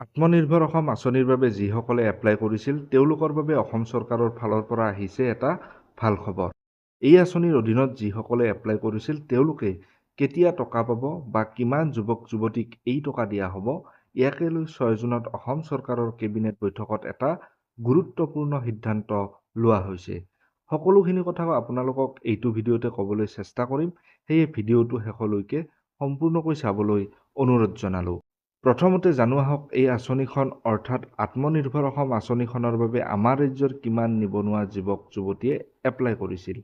আত্মনিৰ্ভৰ অসম আঁচনিৰ বাবে যিসকলে এপ্লাই কৰিছিল তেওঁলোকৰ বাবে অসম চৰকাৰৰ ফালৰ পৰা আহিছে এটা ভাল খবৰ। এই আঁচনিৰ অধীনত যিসকলে এপ্লাই কৰিছিল তেওঁলোকে কেতিয়া টকা পাব বা কিমান যুৱক যুৱতীক এই টকা দিয়া হ'ব, ইয়াকে লৈ 6 জুনত অসম চৰকাৰৰ কেবিনেট বৈঠকত এটা গুৰুত্বপূৰ্ণ সিদ্ধান্ত লোৱা হৈছে। সকলোখিনি কথা আপোনালোকক এইটো ভিডিঅ'তে ক'বলৈ চেষ্টা কৰিম, সেয়ে ভিডিঅ'টো শেষলৈকে সম্পূৰ্ণকৈ চাবলৈ অনুৰোধ জনালোঁ। প্ৰথমতে জানো আহক এই আঁচনিখন অৰ্থাৎ আত্মনিৰ্ভৰ অসম আঁচনিখনৰ বাবে আমাৰ ৰাজ্যৰ কিমান নিবনুৱা যুৱক যুৱতীয়ে এপ্লাই কৰিছিল।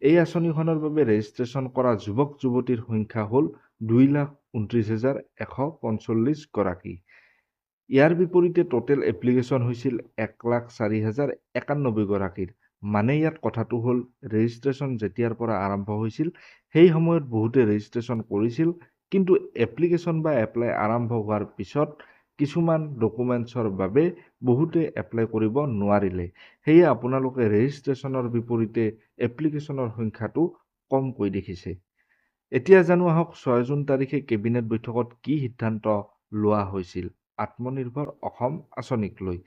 এই আঁচনিখনৰ বাবে ৰেজিষ্ট্ৰেশ্যন কৰা যুৱক যুৱতীৰ সংখ্যা হ'ল 2,29,145 গৰাকী। ইয়াৰ বিপৰীতে টোটেল এপ্লিকেশ্যন হৈছিল 1,04,091 গৰাকীৰ। মানে ইয়াত কথাটো হ'ল ৰেজিষ্ট্ৰেশ্যন যেতিয়াৰ পৰা আৰম্ভ হৈছিল সেই সময়ত বহুতে ৰেজিষ্ট্ৰেশ্যন কৰিছিল, কিন্তু এপ্লিকেশ্যন বা এপ্লাই আৰম্ভ হোৱাৰ পিছত কিছুমান ডকুমেণ্টছৰ বাবে বহুতে এপ্লাই কৰিব নোৱাৰিলে। সেয়ে আপোনালোকে ৰেজিষ্ট্ৰেশ্যনৰ বিপৰীতে এপ্লিকেশ্যনৰ সংখ্যাটো কমকৈ দেখিছে। এতিয়া জানো আহক 6 জুন তাৰিখে কেবিনেট বৈঠকত কি সিদ্ধান্ত লোৱা হৈছিল আত্মনিৰ্ভৰ অসম আঁচনিক লৈ।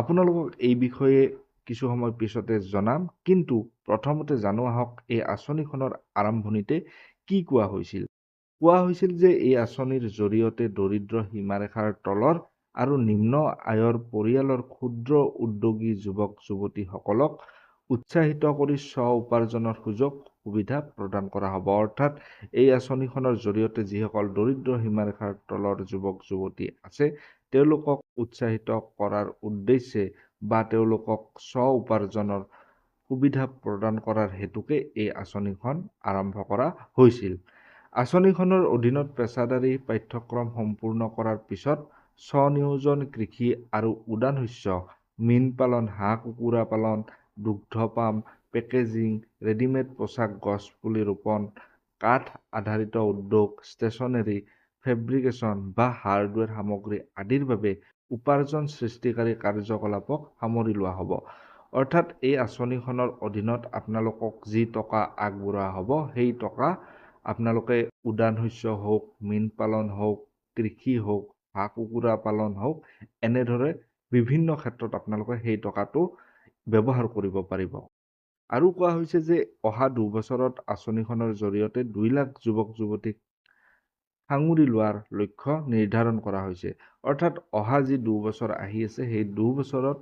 আপোনালোকক এই বিষয়ে কিছু সময় পিছতে জনাম, কিন্তু প্ৰথমতে জানো আহক এই আঁচনিখনৰ আৰম্ভণিতে কি কোৱা হৈছিল। কোৱা হৈছিল যে এই আঁচনিৰ জৰিয়তে দৰিদ্ৰ সীমাৰেখাৰ তলৰ আৰু নিম্ন আয়ৰ পৰিয়ালৰ ক্ষুদ্ৰ উদ্যোগী যুৱক যুৱতীসকলক উৎসাহিত কৰি স্ব উপাৰ্জনৰ সুযোগ সুবিধা প্ৰদান কৰা হ'ব। অৰ্থাৎ এই আঁচনিখনৰ জৰিয়তে যিসকল দৰিদ্ৰ সীমাৰেখাৰ তলৰ যুৱক যুৱতী আছে তেওঁলোকক উৎসাহিত কৰাৰ উদ্দেশ্যে বা তেওঁলোকক স্ব উপাৰ্জনৰ সুবিধা প্ৰদান কৰাৰ হেতুকে এই আঁচনিখন আৰম্ভ কৰা হৈছিল। আঁচনিখনৰ অধীনত পেছাদাৰী পাঠ্যক্ৰম সম্পূৰ্ণ কৰাৰ পিছত স্বনিয়োজন কৃষি আৰু উদ্যান শস্য, মীন পালন, হাঁহ কুকুৰা পালন, দুগ্ধ পাম, পেকেজিং, ৰেডিমেড পোছাক, গছপুলি ৰোপণ, কাঠ আধাৰিত উদ্যোগ, ষ্টেচনেৰী, ফেব্ৰিকেশ্যন বা হাৰ্ডৱেৰ সামগ্ৰী আদিৰ বাবে উপাৰ্জন সৃষ্টিকাৰী কাৰ্যকলাপক সামৰি লোৱা হ'ব। অৰ্থাৎ এই আঁচনিখনৰ অধীনত আপোনালোকক যি টকা আগবঢ়োৱা হ'ব সেই টকা আপোনালোকে উদ্যান শস্য হওক, মীন পালন হওক, কৃষি হওক, হাঁহ কুকুৰা পালন হওক, এনেদৰে বিভিন্ন ক্ষেত্ৰত আপোনালোকে সেই টকাটো ব্যৱহাৰ কৰিব পাৰিব। আৰু কোৱা হৈছে যে অহা 2 বছৰত আঁচনিখনৰ জৰিয়তে 2 লাখ যুৱক যুৱতীক সাঙুৰি লোৱাৰ লক্ষ্য নিৰ্ধাৰণ কৰা হৈছে। অৰ্থাৎ অহা যি 2 বছৰ আহি আছে সেই 2 বছৰত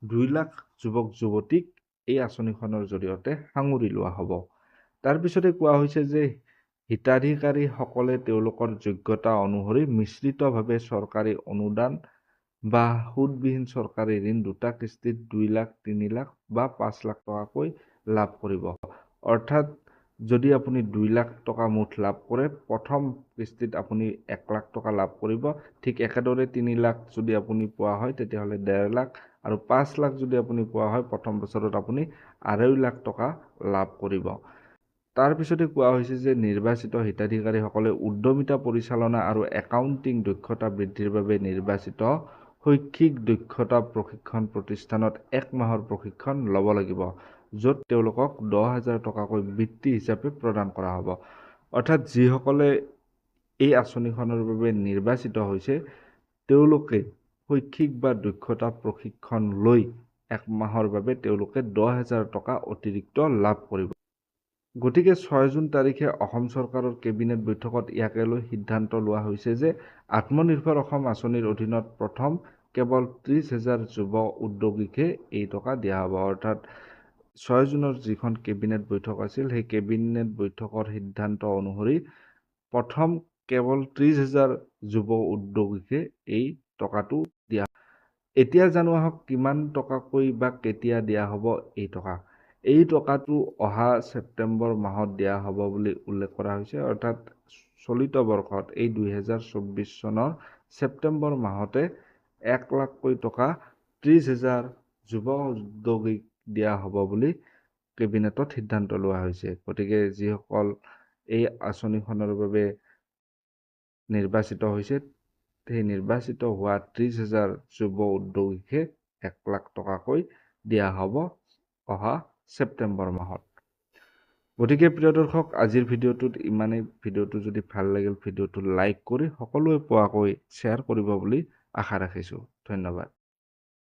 2 লাখ যুৱক যুৱতীক এই আঁচনিখনৰ জৰিয়তে সাঙুৰি লোৱা হ'ব। তাৰপিছতে কোৱা হৈছে যে হিতাধিকাৰীসকলে তেওঁলোকৰ যোগ্যতা অনুসৰি মিশ্ৰিতভাৱে চৰকাৰী অনুদান বা সুদবিহীন চৰকাৰী ঋণ দুটা কিস্তিত 2 লাখ, 3 লাখ বা 5 লাখ টকাকৈ লাভ কৰিব। অৰ্থাৎ যদি আপুনি 2 লাখ টকা মুঠ লাভ কৰে, প্ৰথম কিস্তিত আপুনি 1 লাখ টকা লাভ কৰিব। ঠিক একেদৰে 3 লাখ যদি আপুনি পোৱা হয় তেতিয়াহ'লে 1.5 লাখ, আৰু 5 লাখ যদি আপুনি পোৱা হয় প্ৰথম বছৰত আপুনি 2.5 লাখ টকা লাভ কৰিব। তাৰপিছতে কোৱা হৈছে যে নিৰ্বাচিত হিতাধিকাৰীসকলে উদ্যমিতা পৰিচালনা আৰু একাউণ্টিং দক্ষতা বৃদ্ধিৰ বাবে নিৰ্বাচিত শৈক্ষিক দক্ষতা প্ৰশিক্ষণ প্ৰতিষ্ঠানত 1 মাহৰ প্ৰশিক্ষণ ল'ব লাগিব, য'ত তেওঁলোকক 10,000 টকাকৈ বৃত্তি হিচাপে প্ৰদান কৰা হ'ব। অৰ্থাৎ যিসকলে এই আঁচনিখনৰ বাবে নিৰ্বাচিত হৈছে তেওঁলোকে শৈক্ষিক বা দক্ষতা প্ৰশিক্ষণ লৈ 1 মাহৰ বাবে তেওঁলোকে 10,000 টকা অতিৰিক্ত লাভ কৰিব। গতিকে 6 জুন তাৰিখে অসম চৰকাৰৰ কেবিনেট বৈঠকত ইয়াকে লৈ সিদ্ধান্ত লোৱা হৈছে যে আত্মনিৰ্ভৰ অসম আঁচনিৰ অধীনত প্ৰথম কেৱল 30,000 যুৱ উদ্যোগীকহে এই টকা দিয়া হ'ব। অৰ্থাৎ 6 জুনৰ যিখন কেবিনেট বৈঠক আছিল সেই কেবিনেট বৈঠকৰ সিদ্ধান্ত অনুসৰি প্ৰথম কেৱল 30,000 যুৱ উদ্যোগীকহে এই টকাটো দিয়া হ'ব। এতিয়া জানো আহক কিমান টকাকৈ বা কেতিয়া দিয়া হ'ব এই টকা। এই টকাটো অহা ছেপ্টেম্বৰ মাহত দিয়া হ'ব বুলি উল্লেখ কৰা হৈছে। অৰ্থাৎ চলিত বৰ্ষত এই 2024 চনৰ ছেপ্টেম্বৰ মাহতে 1 লাখকৈ টকা 30,000 যুৱ উদ্যোগীক দিয়া হ'ব বুলি কেবিনেটত সিদ্ধান্ত লোৱা হৈছে। গতিকে যিসকল এই আঁচনিখনৰ বাবে নিৰ্বাচিত হৈছে সেই নিৰ্বাচিত হোৱা 30,000 যুৱ উদ্যোগীকহে 1 লাখ টকাকৈ দিয়া হ'ব অহা ছেপ্টেম্বৰ মাহত। গতিকে প্ৰিয় দৰ্শক, আজিৰ ভিডিঅ'টোত ইমানেই। ভিডিঅ'টো যদি ভাল লাগিল ভিডিঅ'টো লাইক কৰি সকলোৱে পোৱাকৈ শ্বেয়াৰ কৰিব বুলি আশা ৰাখিছোঁ। ধন্যবাদ।